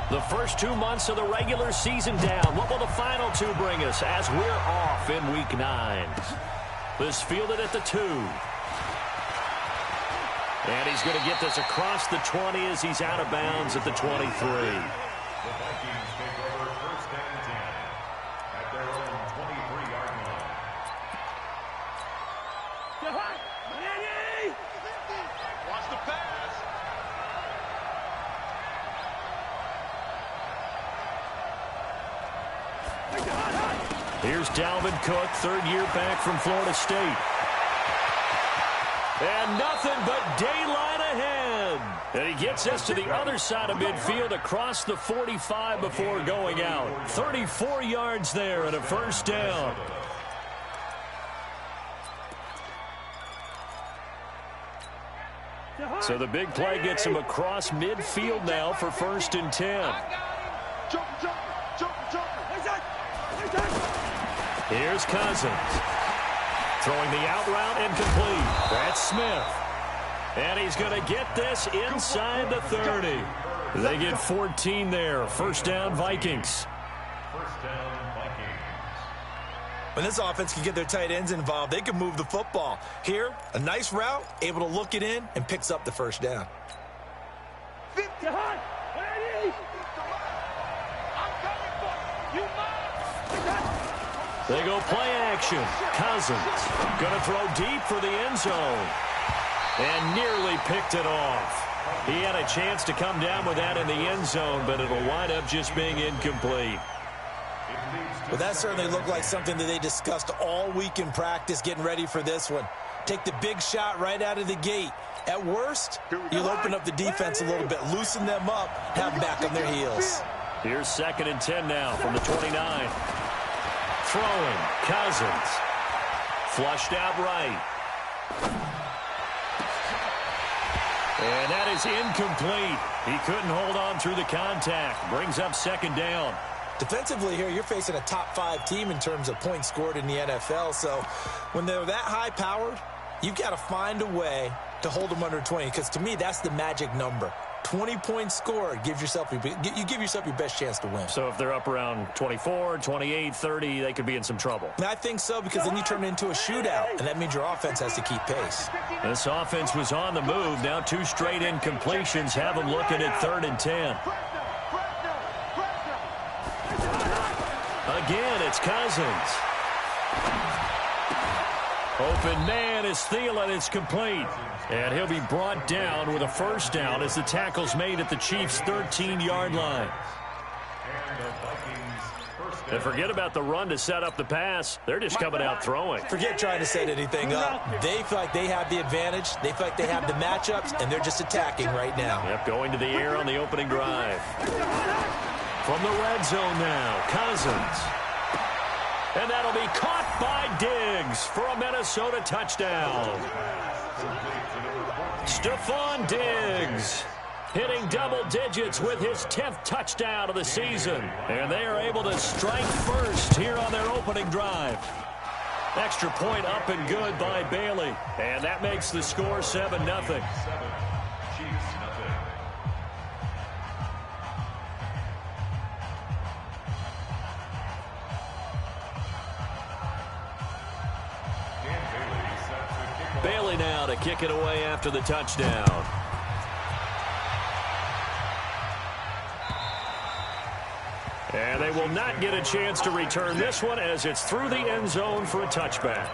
The first 2 months of the regular season down. What will the final 2 bring us as we're off in Week 9? This fielded at the 2. And he's going to get this across the 20 as he's out of bounds at the 23. The Vikings take over first and 10 at their own 23-yard line. Watch the pass. Here's Dalvin Cook, third-year back from Florida State. And nothing but daylight ahead. And he gets us to the other side of midfield across the 45 before going out. 34 yards there and a first down. So the big play gets him across midfield now for first and 10. Here's Cousins. Throwing the out route incomplete. That's Smith. And he's going to get this inside the 30. They get 14 there. First down, Vikings. First down, Vikings. When this offense can get their tight ends involved, they can move the football. Here, a nice route, able to look it in, and picks up the first down. 50. They go play action. Cousins going to throw deep for the end zone. And nearly picked it off. He had a chance to come down with that in the end zone, but it'll wind up just being incomplete. Well, that certainly looked like something that they discussed all week in practice getting ready for this one. Take the big shot right out of the gate. At worst, you'll open up the defense a little bit, loosen them up, have them back on their heels. Here's second and 10 now from the 29. Throwing, Cousins. Flushed out right. And that is incomplete. He couldn't hold on through the contact. Brings up second down. Defensively here, you're facing a top-5 team in terms of points scored in the NFL. So when they're that high-powered, you've got to find a way to hold them under 20. Because to me, that's the magic number. 20 points scored, you give yourself your best chance to win. So if they're up around 24, 28, 30, they could be in some trouble. And I think so, because then you turn it into a shootout, and that means your offense has to keep pace. This offense was on the move. Now 2 straight incompletions have them looking at third and 10. Again, it's Cousins. Open man is Thielen. It's complete. And he'll be brought down with a first down as the tackle's made at the Chiefs' 13-yard line. And forget about the run to set up the pass. They're just coming out throwing. Forget trying to set anything up. They feel like they have the advantage. They feel like they have the matchups, and they're just attacking right now. Yep, going to the air on the opening drive. From the red zone now, Cousins. And that'll be caught by Diggs for a Minnesota touchdown. Stephon Diggs hitting double digits with his 10th touchdown of the season. And they are able to strike first here on their opening drive. Extra point up and good by Bailey. And that makes the score 7-0. Bailey now to kick it away after the touchdown. And they will not get a chance to return this one as it's through the end zone for a touchback.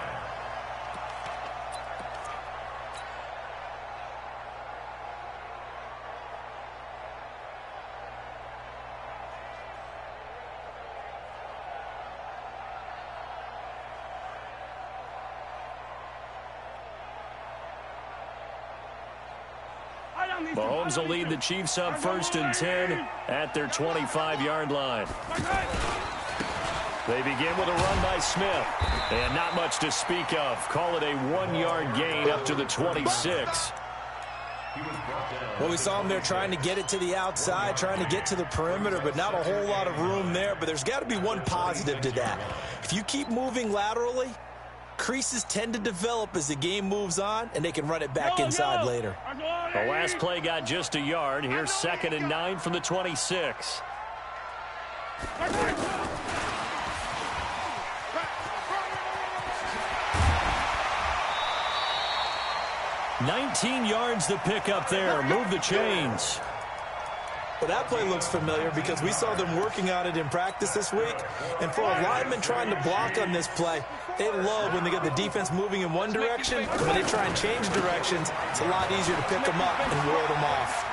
Mahomes will lead the Chiefs up first and 10 at their 25-yard line. They begin with a run by Smith. And not much to speak of. Call it a 1-yard gain up to the 26. Well, we saw him there trying to get it to the outside, trying to get to the perimeter, but not a whole lot of room there. But there's got to be one positive to that. If you keep moving laterally, Creases tend to develop as the game moves on, and they can run it back inside later. The last play got just a yard. Here's 2nd and 9 from the 26. $19 yards to pick up there. Move the chains. Well, that play looks familiar because we saw them working on it in practice this week. And for a lineman trying to block on this play, they love when they get the defense moving in one direction. And when they try and change directions, it's a lot easier to pick them up and ward them off.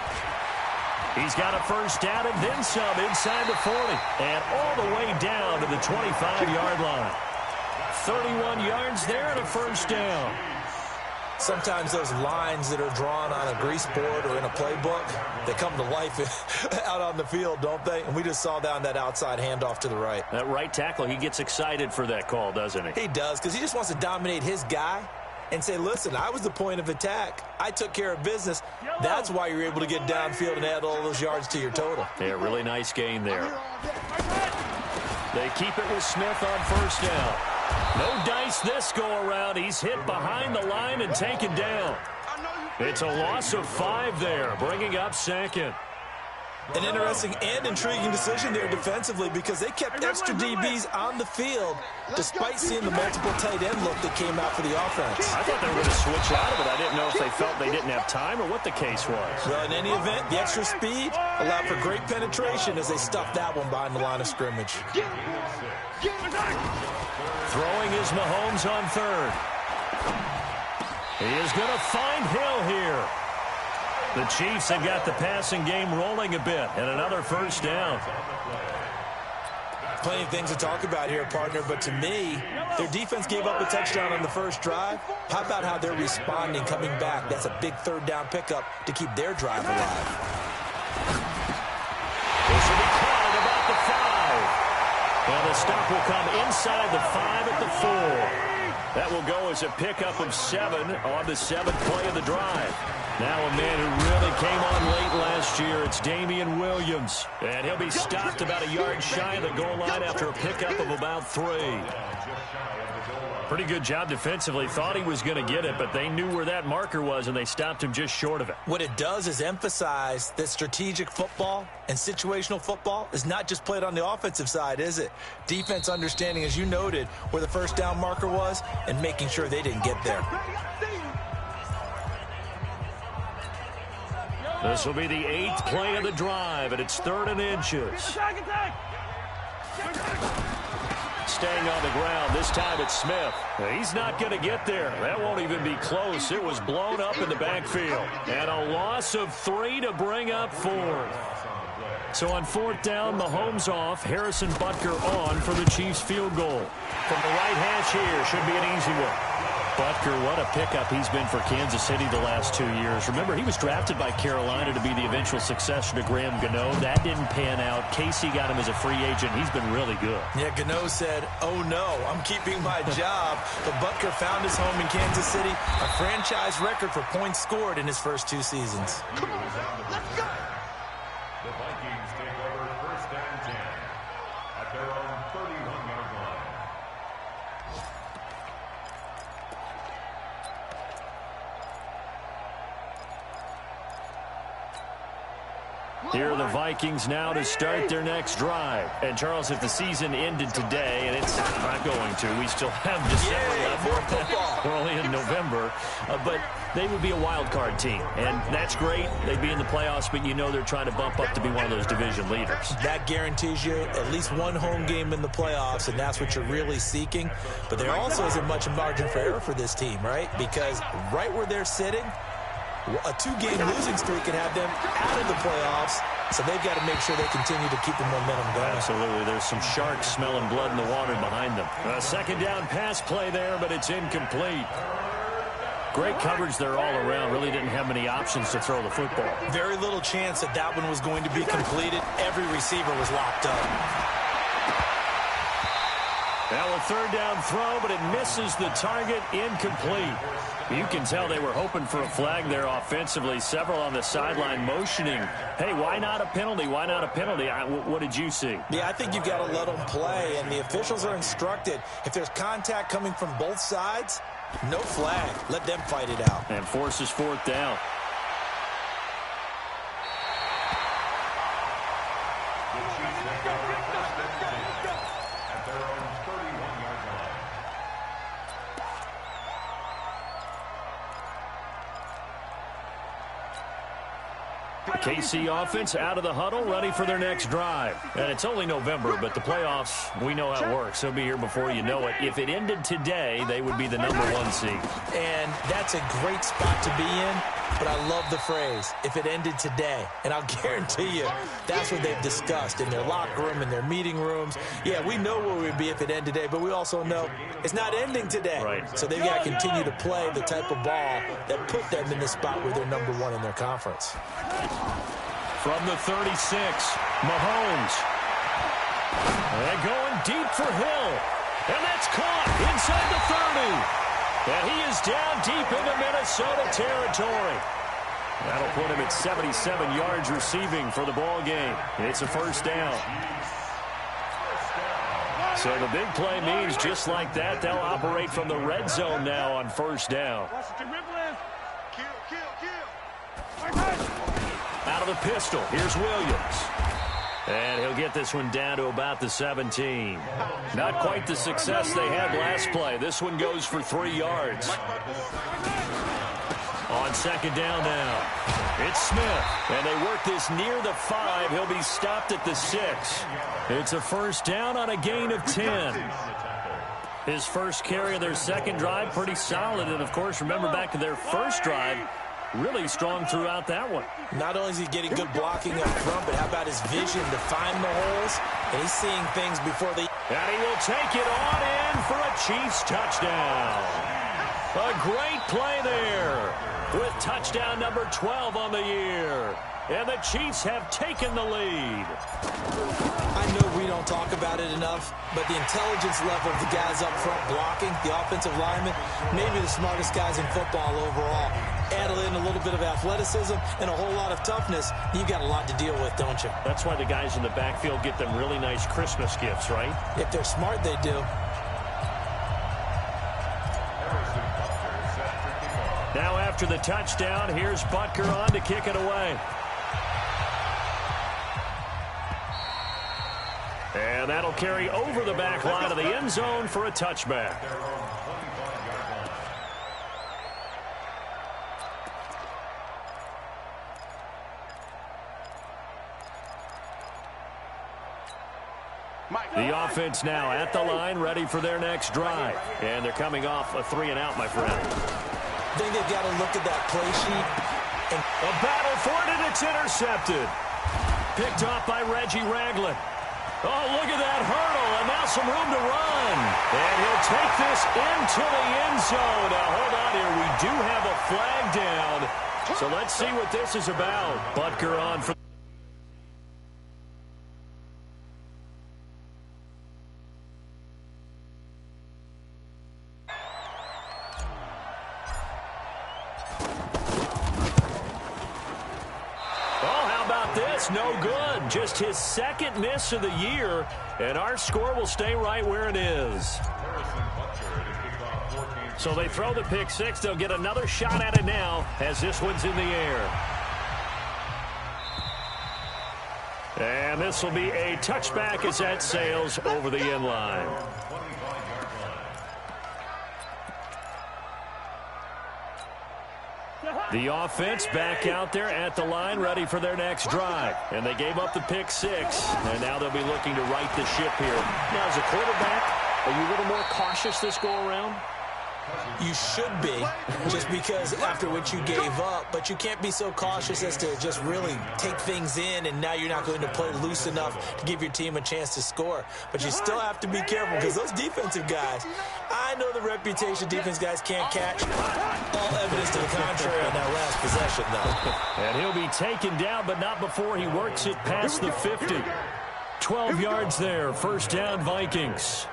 He's got a first down and then some inside the 40. And all the way down to the 25-yard line. 31 yards there and a first down. Sometimes those lines that are drawn on a grease board or in a playbook, they come to life out on the field, don't they? And we just saw down that outside handoff to the right. That right tackle, he gets excited for that call, doesn't he? He does, because he just wants to dominate his guy and say, listen, I was the point of attack. I took care of business. That's why you're able to get downfield and add all those yards to your total. Yeah, really nice gain there. They keep it with Smith on first down. No dice this go-around. He's hit behind the line and taken down. It's a loss of 5 there, bringing up 2nd. An interesting and intriguing decision there defensively because they kept extra DBs on the field despite seeing the multiple tight end look that came out for the offense. I thought they were going to switch out of it. I didn't know if they felt they didn't have time or what the case was. Well, in any event, the extra speed allowed for great penetration as they stuffed that one behind the line of scrimmage. Throwing is Mahomes on 3rd. He is going to find Hill here. The Chiefs have got the passing game rolling a bit, and another first down. Plenty of things to talk about here, partner, but to me, their defense gave up a touchdown on the first drive. How about how they're responding, coming back? That's a big 3rd down pickup to keep their drive alive. This will be caught at about the 5. And the stop will come inside the 5 at the 4. That will go as a pickup of 7 on the 7th play of the drive. Now a man who really came on late last year, it's Damian Williams. And he'll be stopped about a yard shy of the goal line after a pickup of about 3. Pretty good job defensively. Thought he was going to get it, but they knew where that marker was, and they stopped him just short of it. What it does is emphasize that strategic football and situational football is not just played on the offensive side, is it? Defense understanding, as you noted, where the first down marker was and making sure they didn't get there. This will be the 8th play of the drive, and it's 3rd and inches. Staying on the ground. This time it's Smith. He's not going to get there. That won't even be close. It was blown up in the backfield. And a loss of 3 to bring up 4th. So on 4th down, Mahomes off. Harrison Butker on for the Chiefs field goal. From the right hash here, should be an easy one. Butker, what a pickup he's been for Kansas City the last 2 years. Remember, he was drafted by Carolina to be the eventual successor to Graham Gano. That didn't pan out. Casey got him as a free agent. He's been really good. Yeah, Gano said, oh no, I'm keeping my job. But Butker found his home in Kansas City, a franchise record for points scored in his first 2 seasons. Come on, let's go. The Vikings take over 1st and 10 at their own 31-yard line. Here are the Vikings now to start their next drive. And, Charles, if the season ended today, and it's not going to, we still have December left. More football. We're only in November. But they would be a wild card team. And that's great. They'd be in the playoffs, but you know they're trying to bump up to be one of those division leaders. That guarantees you at least one home game in the playoffs, and that's what you're really seeking. But there also isn't much margin for error for this team, right? Because right where they're sitting, a 2-game losing streak could have them out of the playoffs, so they've got to make sure they continue to keep the momentum going. Absolutely. There's some sharks smelling blood in the water behind them. A 2nd down pass play there, but it's incomplete. Great coverage there all around. Really didn't have many options to throw the football. Very little chance that that one was going to be completed. Every receiver was locked up. Now a 3rd down throw, but it misses the target. Incomplete. You can tell they were hoping for a flag there offensively. Several on the sideline motioning, hey, why not a penalty? Why not a penalty? What did you see? Yeah, I think you've got to let them play, and the officials are instructed. If there's contact coming from both sides, no flag. Let them fight it out. And forces fourth down. KC offense out of the huddle, ready for their next drive. And it's only November, but the playoffs, we know how it works. They'll be here before you know it. If it ended today, they would be the #1 seed. And that's a great spot to be in, but I love the phrase, if it ended today. And I'll guarantee you, that's what they've discussed in their locker room, in their meeting rooms. Yeah, we know where we'd be if it ended today, but we also know it's not ending today. Right. So they've got to continue to play the type of ball that put them in the spot where they're #1 in their conference. From the 36, Mahomes. And going deep for Hill. And that's caught inside the 30. And he is down deep into Minnesota territory. That'll put him at 77 yards receiving for the ball game. It's a first down. So the big play means just like that, they'll operate from the red zone now on first down. Out of the pistol, here's Williams. And he'll get this one down to about the 17. Not quite the success they had last play. This one goes for 3 yards. On second down now, it's Smith. And they work this near the 5. He'll be stopped at the 6. It's a first down on a gain of 10. His first carry of their second drive, pretty solid. And, of course, remember back to their first drive, really strong throughout that one. Not only is he getting good blocking up front, but how about his vision to find the holes? And he's seeing things before they... And he will take it on in for a Chiefs touchdown. A great play there with touchdown number 12 on the year. And the Chiefs have taken the lead. I know we don't talk about it enough, but the intelligence level of the guys up front blocking, the offensive linemen, maybe the smartest guys in football overall. Add in a little bit of athleticism and a whole lot of toughness, you've got a lot to deal with, don't you? That's why the guys in the backfield get them really nice Christmas gifts, right? If they're smart, they do. Now after the touchdown, here's Butker on to kick it away. And that'll carry over the back line of the end zone for a touchback. The offense now at the line, ready for their next drive. And they're coming off a 3-and-out, my friend. I think they've got to look at that play sheet. And a battle for it, and it's intercepted. Picked off by Reggie Ragland. Oh, look at that hurdle, and now some room to run. And he'll take this into the end zone. Now, hold on here. We do have a flag down. So let's see what this is about. Butker on for... No good. Just his second miss of the year, and our score will stay right where it is. So they throw the pick six. They'll get another shot at it now as this one's in the air. And this will be a touchback as that sails over the end line. The offense back out there at the line, ready for their next drive. And they gave up the pick six, and now they'll be looking to right the ship here. Now, as a quarterback, are you a little more cautious this go-around? You should be, just because after what you gave up. But you can't be so cautious as to just really take things in, and now you're not going to play loose enough to give your team a chance to score. But you still have to be careful, because those defensive guys, I know the reputation defense guys can't catch. All evidence to the contrary on that last possession, though. And he'll be taken down, but not before he works it past the 50. 12 yards there, first down Vikings.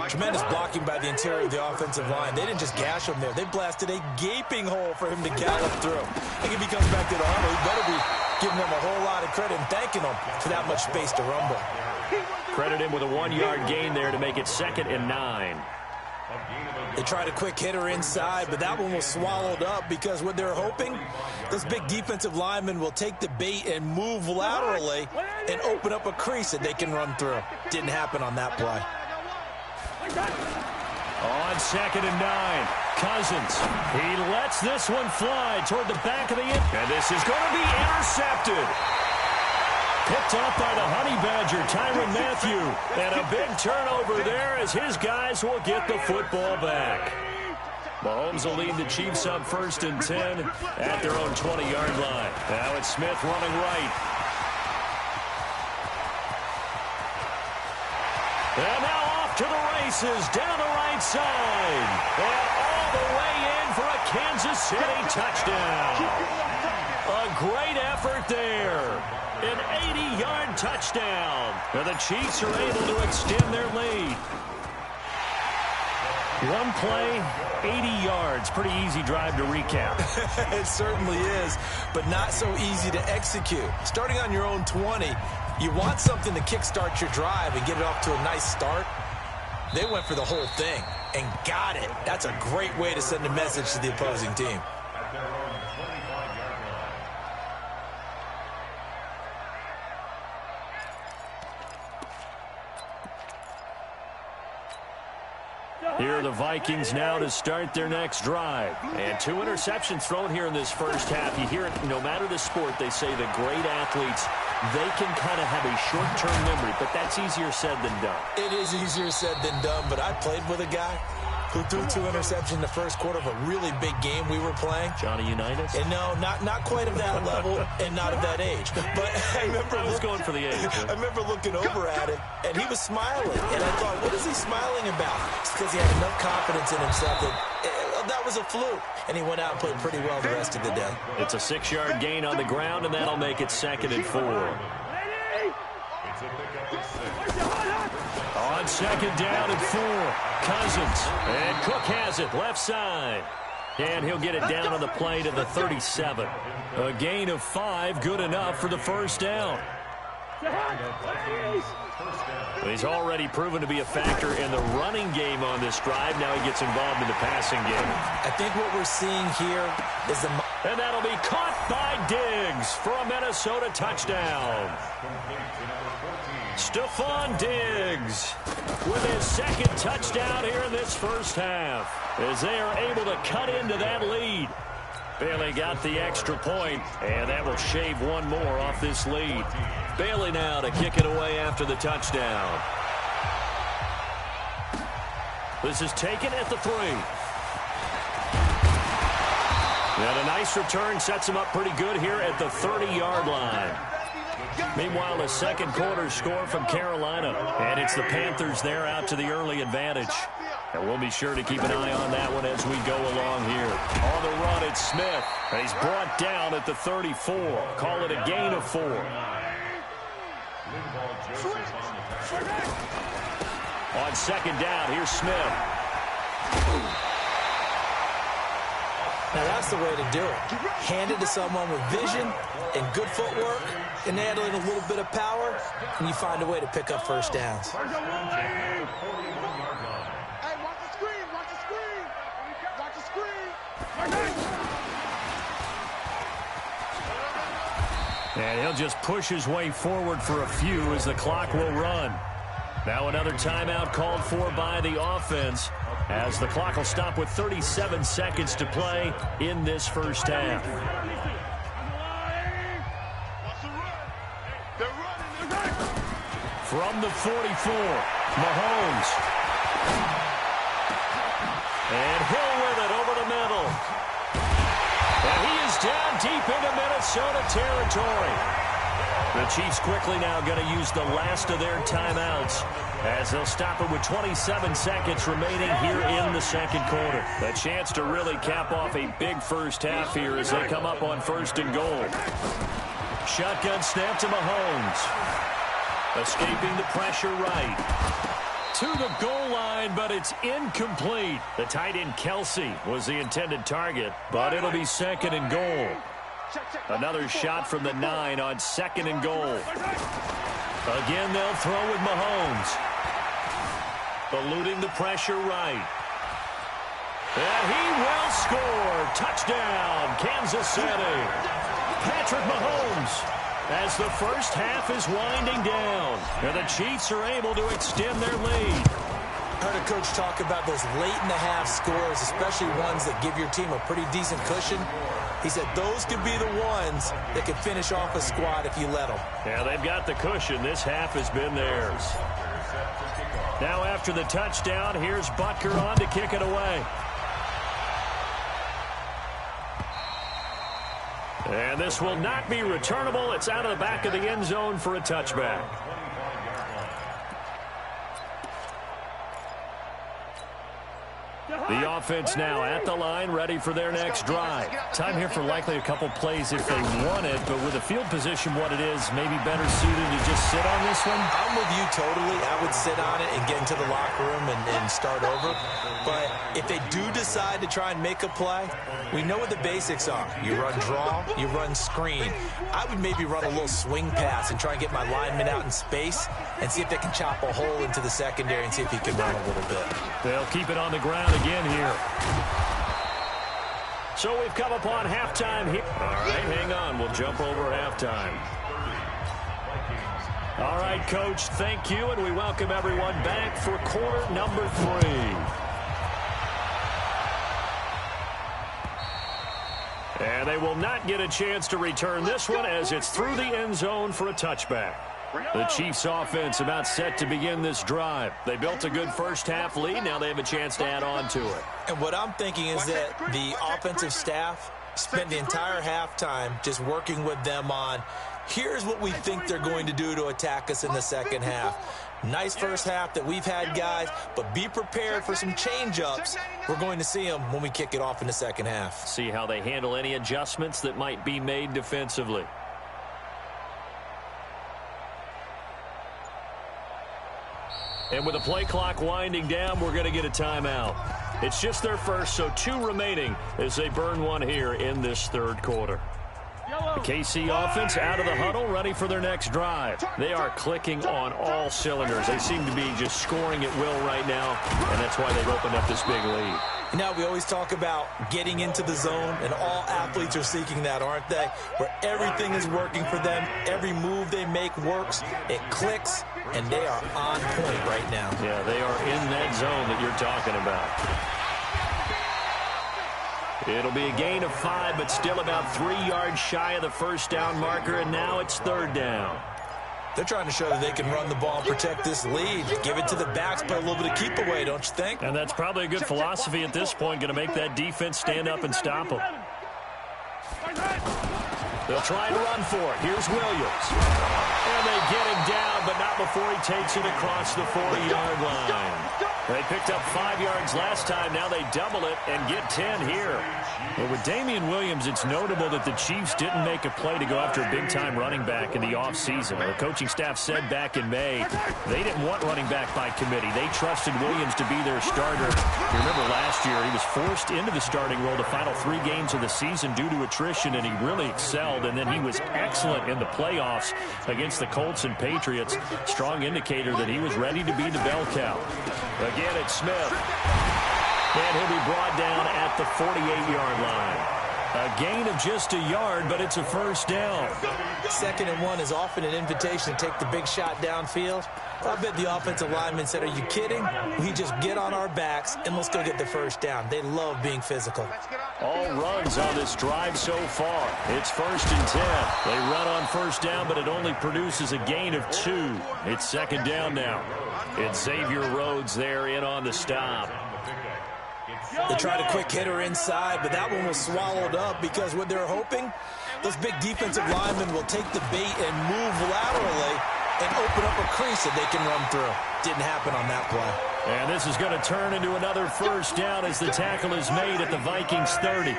Tremendous blocking by the interior of the offensive line. They didn't just gash him there. They blasted a gaping hole for him to gallop through. I think if he comes back to the huddle, he better be giving them a whole lot of credit and thanking them for that much space to rumble. Credit him with a 1-yard gain there to make it 2nd and 9. They tried a quick hitter inside, but that one was swallowed up because what they're hoping, this big defensive lineman will take the bait and move laterally and open up a crease that they can run through. Didn't happen on that play. On 2nd and 9, Cousins. He lets this one fly toward the back of the end. And this is going to be intercepted. Picked up by the Honey Badger, Tyrann Mathieu. And a big turnover there as his guys will get the football back. Mahomes will lead the Chiefs up 1st and 10 at their own 20-yard line. Now it's Smith running right. And now off to the races down the right side. And all the way in for a Kansas City touchdown. A great effort there. An 80-yard touchdown. And the Chiefs are able to extend their lead. One play, 80 yards. Pretty easy drive to recap. It certainly is, but not so easy to execute. Starting on your own 20, you want something to kickstart your drive and get it off to a nice start. They went for the whole thing and got it. That's a great way to send a message to the opposing team. Here are the Vikings now to start their next drive. And 2 interceptions thrown here in this first half. You hear it, no matter the sport, they say the great athletes, they can kind of have a short-term memory, but that's easier said than done. It is easier said than done, but I played with a guy who threw 2 interceptions in the first quarter of a really big game we were playing. Johnny Unitas? And no, not quite of that level and not of that age. But I was going for the age. I remember looking over at him, and he was smiling. And I thought, what is he smiling about? It's because he had enough confidence in himself that was a fluke. And he went out and played pretty well the rest of the day. It's a 6-yard gain on the ground, and that'll make it 2nd and 4. On 2nd down and 4, Cousins. And Cook has it, left side. And he'll get it down on the play to the 37. A gain of 5, good enough for the first down. He's already proven to be a factor in the running game on this drive. Now he gets involved in the passing game. I think what we're seeing here is the... And that'll be caught by Diggs for a Minnesota touchdown. Stephon Diggs with his 2nd touchdown here in this first half as they are able to cut into that lead. Bailey got the extra point, and that will shave 1 more off this lead. Bailey now to kick it away after the touchdown. This is taken at the 3. And a nice return sets him up pretty good here at the 30-yard line. Meanwhile, a second quarter score from Carolina. And it's the Panthers there out to the early advantage. And we'll be sure to keep an eye on that one as we go along here. On the run, it's Smith. And he's brought down at the 34. Call it a gain of 4. On 2nd down, here's Smith. Now that's the way to do it. Hand it to someone with vision and good footwork and add in a little bit of power, and you find a way to pick up first downs. Hey, watch the screen, watch the screen. Watch the screen. And he'll just push his way forward for a few as the clock will run. Now another timeout called for by the offense as the clock will stop with 37 seconds to play in this first half. From the 44, Mahomes. And Hill with it over the middle. And he is down deep into Minnesota territory. The Chiefs quickly now going to use the last of their timeouts as they'll stop it with 27 seconds remaining here in the second quarter. A chance to really cap off a big first half here as they come up on 1st and goal. Shotgun snap to Mahomes. Escaping the pressure right. to the goal line, but it's incomplete. The tight end Kelsey was the intended target, but it'll be second and goal. Another shot from the 9 on second and goal. Again, they'll throw with Mahomes. Eluding the pressure right. And he will score. Touchdown, Kansas City. Patrick Mahomes, as the first half is winding down. And the Chiefs are able to extend their lead. I heard a coach talk about those late-in-the-half scores, especially ones that give your team a pretty decent cushion. He said those could be the ones that could finish off a squad if you let them. Yeah, they've got the cushion. This half has been theirs. Now after the touchdown, here's Butker on to kick it away. And this will not be returnable. It's out of the back of the end zone for a touchback. The offense now at the line, ready for their next drive. Time here for likely a couple plays if they want it, but with the field position what it is, maybe better suited to just sit on this one? I'm with you totally. I would sit on it and get into the locker room and start over. But if they do decide to try and make a play, we know what the basics are. You run draw, you run screen. I would maybe run a little swing pass and try and get my lineman out in space and see if they can chop a hole into the secondary and see if he can run a little bit. They'll keep it on the ground again here. So we've come upon halftime here. All right, hang on. We'll jump over halftime. All right, Coach, thank you, and we welcome everyone back for quarter number 3. And they will not get a chance to return this one as it's through the end zone for a touchback. The Chiefs offense about set to begin this drive. They built a good first half lead. Now they have a chance to add on to it. And what I'm thinking is that the offensive staff spent the entire halftime just working with them on, here's what we think they're going to do to attack us in the second half. Nice first half that we've had, guys, but be prepared for some change-ups. We're going to see them when we kick it off in the second half. See how they handle any adjustments that might be made defensively. And with the play clock winding down, we're going to get a timeout. It's just their first, so 2 remaining as they burn one here in this third quarter. The KC offense out of the huddle, ready for their next drive. They are clicking on all cylinders. They seem to be just scoring at will right now, and that's why they've opened up this big lead. Now, we always talk about getting into the zone, and all athletes are seeking that, aren't they? Where everything is working for them, every move they make works, it clicks, and they are on point right now. Yeah, they are in that zone that you're talking about. It'll be a gain of 5, but still about 3 yards shy of the first down marker, and now it's third down. They're trying to show that they can run the ball and protect this lead. Give it to the backs, play a little bit of keep away, don't you think? And that's probably a good philosophy at this point, going to make that defense stand up and stop them. They'll try to run for it. Here's Williams. And they get him down, but not before he takes it across the 40-yard line. They picked up 5 yards last time. Now they double it and get 10 here. But with Damian Williams, it's notable that the Chiefs didn't make a play to go after a big-time running back in the offseason. The coaching staff said back in May they didn't want running back by committee. They trusted Williams to be their starter. You remember last year he was forced into the starting role the final 3 games of the season due to attrition, and he really excelled. And then he was excellent in the playoffs against the Colts and Patriots. Strong indicator that he was ready to be the bell cow. Again, it's Smith. And he'll be brought down at the 48-yard line. A gain of just a yard, but it's a first down. 2nd and 1 is often an invitation to take the big shot downfield. I bet the offensive lineman said, are you kidding? We just get on our backs and let's go get the first down. They love being physical. All runs on this drive so far. It's 1st and 10. They run on first down, but it only produces a gain of 2. It's 2nd down now. It's Xavier Rhodes there in on the stop. They tried a quick hitter inside, but that one was swallowed up because what they're hoping, those big defensive linemen will take the bait and move laterally and open up a crease that they can run through. Didn't happen on that play. And this is going to turn into another first down as the tackle is made at the Vikings 30.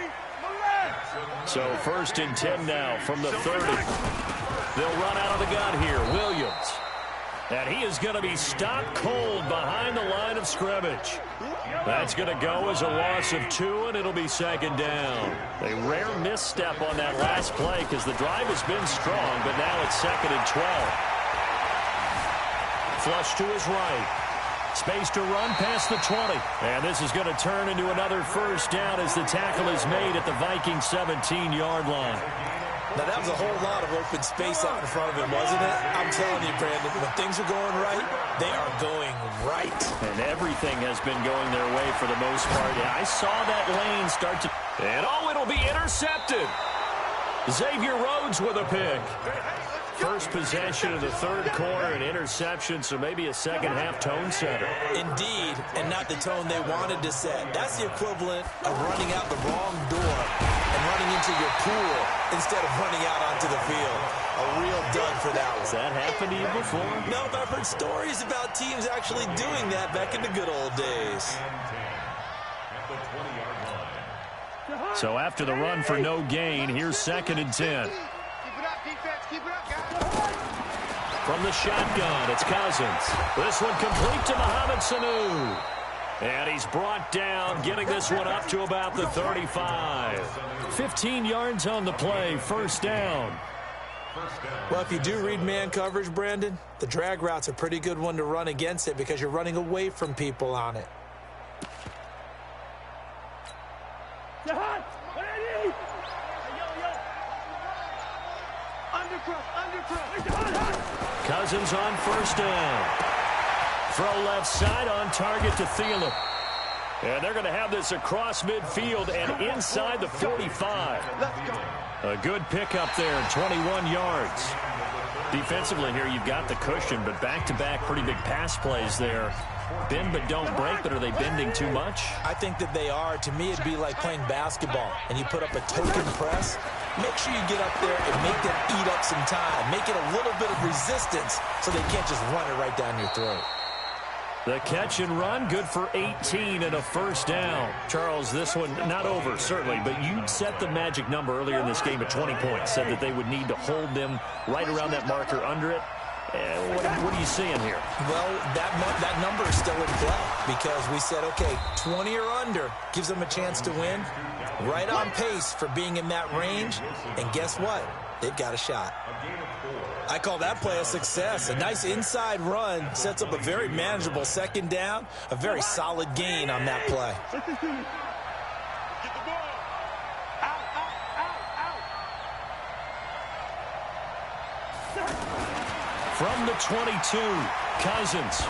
So 1st and 10 now from the 30. They'll run out of the gun here. Williams. And he is going to be stopped cold behind the line of scrimmage. That's going to go as a loss of 2, and it'll be second down. A rare misstep on that last play because the drive has been strong, but now it's second and 12. Flush to his right. Space to run past the 20. And this is going to turn into another first down as the tackle is made at the Vikings 17-yard line. Now, that was a whole lot of open space out in front of him, wasn't it? I'm telling you, Brandon, when things are going right, they are going right. And everything has been going their way for the most part. And I saw that lane start to... And, oh, it'll be intercepted. Xavier Rhodes with a pick. First possession of the third quarter, an interception, so maybe a second-half tone setter. Indeed, and not the tone they wanted to set. That's the equivalent of running out the wrong door and running into your pool instead of running out onto the field. A real dud for that one. Has that happened to you before? No, but I've heard stories about teams actually doing that back in the good old days. So after the run for no gain, here's second and 10. From the shotgun, it's Cousins. This one complete to Mohamed Sanu. And he's brought down, getting this one up to about the 35. 15 yards on the play, first down. Well, if you do read man coverage, Brandon, the drag route's a pretty good one to run against it because you're running away from people on it. Cousins on first down. Throw left side on target to Thielen. And they're going to have this across midfield and inside the 45. A good pickup there, 21 yards. Defensively here, you've got the cushion, but back-to-back pretty big pass plays there. Bend but don't break, but are they bending too much? I think that they are. To me, it'd be like playing basketball, and you put up a token press. Make sure you get up there and make them eat up some time. Make it a little bit of resistance so they can't just run it right down your throat. The catch and run, good for 18 and a first down. Charles, this one not over, certainly, but you set the magic number earlier in this game at 20 points. Said that they would need to hold them right around that marker under it. What are you seeing here? Well, that number is still in play because we said, okay, 20 or under gives them a chance to win. Right on pace for being in that range. And guess what? They've got a shot. I call that play a success. A nice inside run sets up a very manageable second down. A very solid gain on that play. From the 22, Cousins.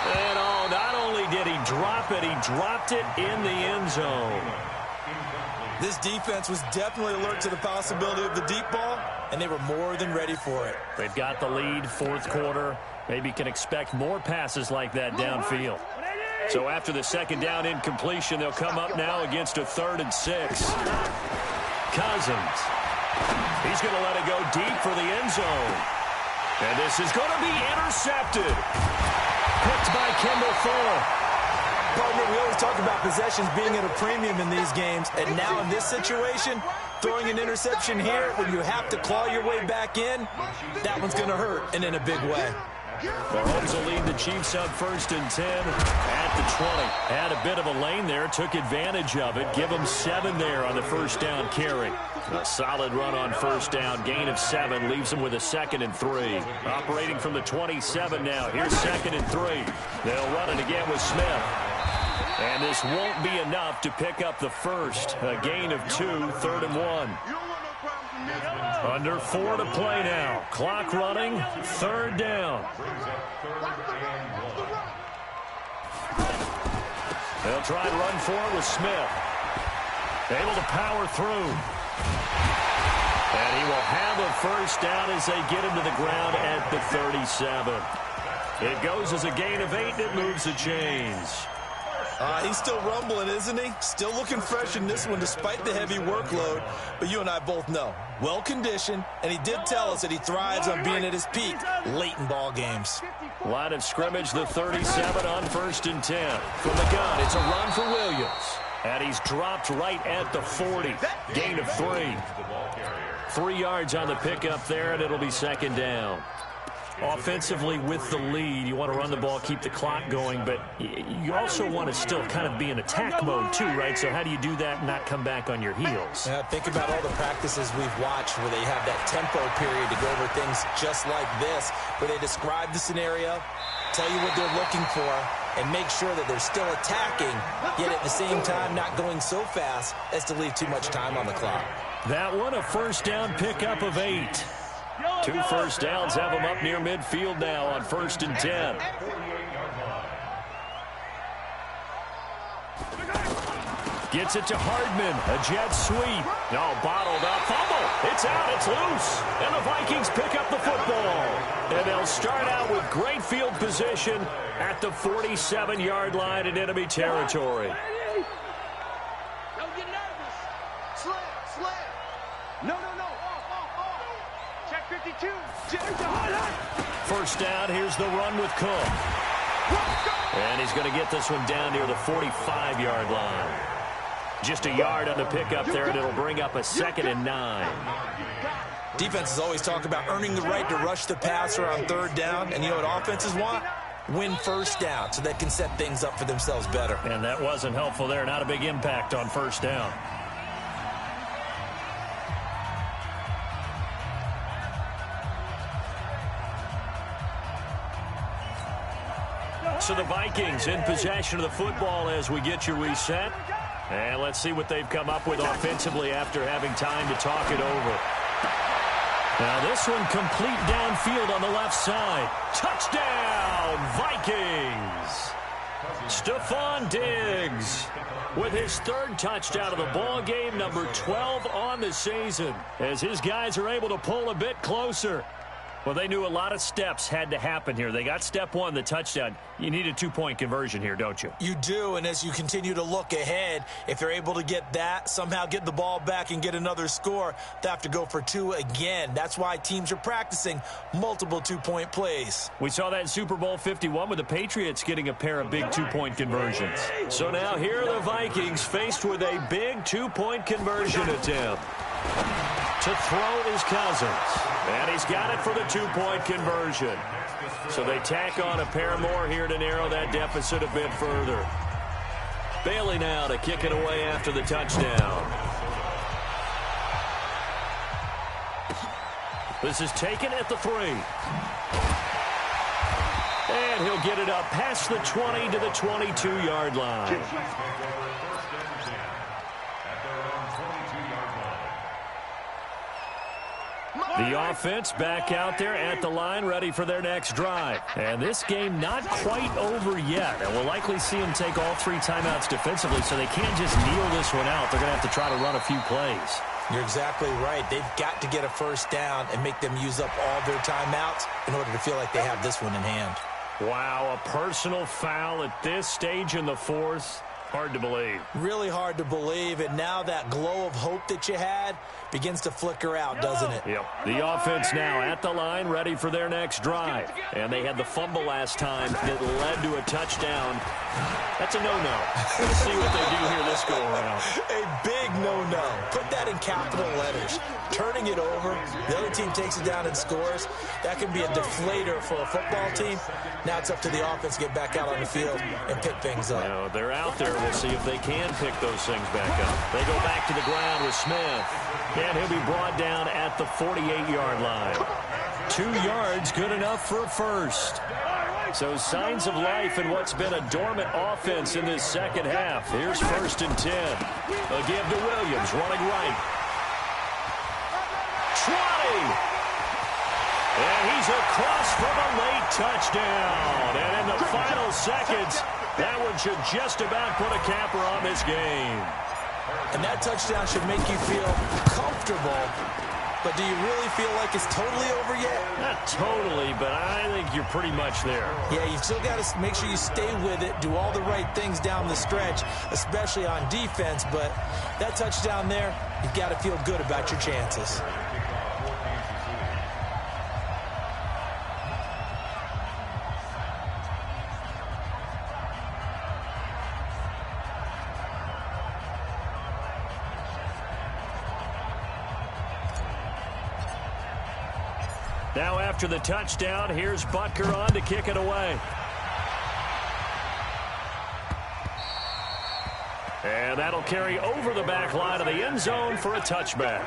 And oh, not only did he drop it, he dropped it in the end zone. This defense was definitely alert to the possibility of the deep ball, and they were more than ready for it. They've got the lead, fourth quarter. Maybe can expect more passes like that downfield. So after the second down incompletion, they'll come up now against a 3rd and 6. Cousins. He's going to let it go deep for the end zone. And this is going to be intercepted. Picked by Kendall Thorne. Partner, we always talk about possessions being at a premium in these games. And now in this situation, throwing an interception here when you have to claw your way back in, that one's going to hurt, and in a big way. Mahomes will lead the Chiefs up 1st and 10 at the 20. Had a bit of a lane there, took advantage of it. Give them 7 there on the first down carry. A solid run on first down, gain of 7, leaves them with a 2nd and 3. Operating from the 27 now. Here's 2nd and 3. They'll run it again with Smith. And this won't be enough to pick up the first. A gain of 2, 3rd and 1. Under 4 to play now. Clock running, 3rd down. They'll try to run for it with Smith. Able to power through. And he will have a first down as they get him to the ground at the 37. It goes as a gain of 8, and it moves the chains. He's still rumbling, isn't he? Still looking fresh in this one despite the heavy workload. But you and I both know, well-conditioned, and he did tell us that he thrives on being at his peak late in ball games. Line of scrimmage, the 37 on 1st and 10. From the gun, it's a run for Williams. And he's dropped right at the 40. Gain of 3. 3 yards on the pickup there, and it'll be second down. Offensively with the lead, you want to run the ball, keep the clock going, but you also want to still kind of be in attack mode too, right? So how do you do that and not come back on your heels? Yeah, think about all the practices we've watched where they have that tempo period to go over things just like this, where they describe the scenario, tell you what they're looking for, and make sure that they're still attacking, yet at the same time not going so fast as to leave too much time on the clock. That one, a first down pickup of 8. 2 first downs have them up near midfield now on 1st and 10. Gets it to Hardman. A jet sweep. No, bottled up. Fumble. It's out. It's loose. And the Vikings pick up the football. And they'll start out with great field position at the 47-yard line in enemy territory. Don't get nervous. Slam. No. Check 52. First down. Here's the run with Cook. And he's going to get this one down near the 45-yard line. Just a yard on the pickup there, and it'll bring up a 2nd and 9. Defenses always talk about earning the right to rush the passer on 3rd down, and you know what offenses want? Win first down so they can set things up for themselves better. And that wasn't helpful there. Not a big impact on first down. So the Vikings in possession of the football as we get you reset. And let's see what they've come up with offensively after having time to talk it over. Now this one complete downfield on the left side. Touchdown, Vikings! Stephon Diggs with his 3rd touchdown of the ball game, number 12 on the season, as his guys are able to pull a bit closer. Well, they knew a lot of steps had to happen here. They got step 1, the touchdown. You need a 2-point conversion here, don't you? You do, and as you continue to look ahead, if they're able to get that, somehow get the ball back and get another score, they have to go for 2 again. That's why teams are practicing multiple 2-point plays. We saw that in Super Bowl 51 with the Patriots getting a pair of big 2-point conversions. So now here are the Vikings faced with a big 2-point conversion attempt. To throw is Cousins. And he's got it for the 2-point conversion. So they tack on a pair more here to narrow that deficit a bit further. Bailey now to kick it away after the touchdown. This is taken at the 3. And he'll get it up past the 20 to the 22-yard line. The offense back out there at the line, ready for their next drive. And this game not quite over yet. And we'll likely see them take all 3 timeouts defensively, so they can't just kneel this one out. They're going to have to try to run a few plays. You're exactly right. They've got to get a first down and make them use up all their timeouts in order to feel like they have this one in hand. Wow, a personal foul at this stage in the 4th. Hard to believe. Really hard to believe, and now that glow of hope that you had begins to flicker out, doesn't it? Yep. The offense now at the line, ready for their next drive. And they had the fumble last time that led to a touchdown. That's a no-no. Let's see what they do here this go-around. A big no-no. Put that in capital letters. Turning it over, the other team takes it down and scores. That can be a deflator for a football team. Now it's up to the offense to get back out on the field and pick things up. Now, they're out there. We'll see if they can pick those things back up. They go back to the ground with Smith. And he'll be brought down at the 48-yard line. 2 yards, good enough for a first. So signs of life in what's been a dormant offense in this second half. Here's 1st and 10. A give to Williams, running right. 20. And he's across for the late touchdown. And in the final seconds, that one should just about put a capper on this game. And that touchdown should make you feel comfortable. But do you really feel like it's totally over yet? Not totally, but I think you're pretty much there. Yeah, you still got to make sure you stay with it, do all the right things down the stretch, especially on defense. But that touchdown there, you've got to feel good about your chances. Now after the touchdown, here's Butker on to kick it away. And that'll carry over the back line of the end zone for a touchback.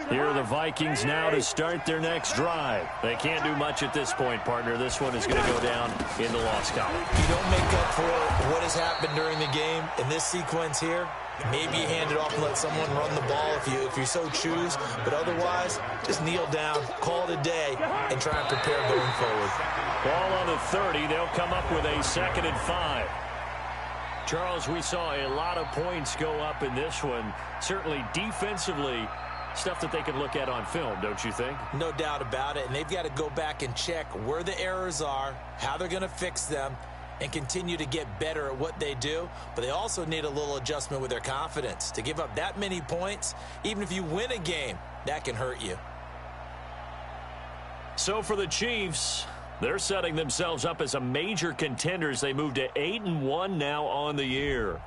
Here are the Vikings now to start their next drive. They can't do much at this point, partner. This one is going to go down in the loss column. You don't make up for what has happened during the game in this sequence here. Maybe you hand it off and let someone run the ball if you so choose. But otherwise, just kneel down, call it a day, and try and prepare going forward. Ball on the 30. They'll come up with a 2nd and 5. Charles, we saw a lot of points go up in this one. Certainly defensively, stuff that they can look at on film, don't you think? No doubt about it. And they've got to go back and check where the errors are, how they're going to fix them, and continue to get better at what they do. But they also need a little adjustment with their confidence. To give up that many points, even if you win a game, that can hurt you. So for the Chiefs, they're setting themselves up as a major contender as they move to 8-1 now on the year.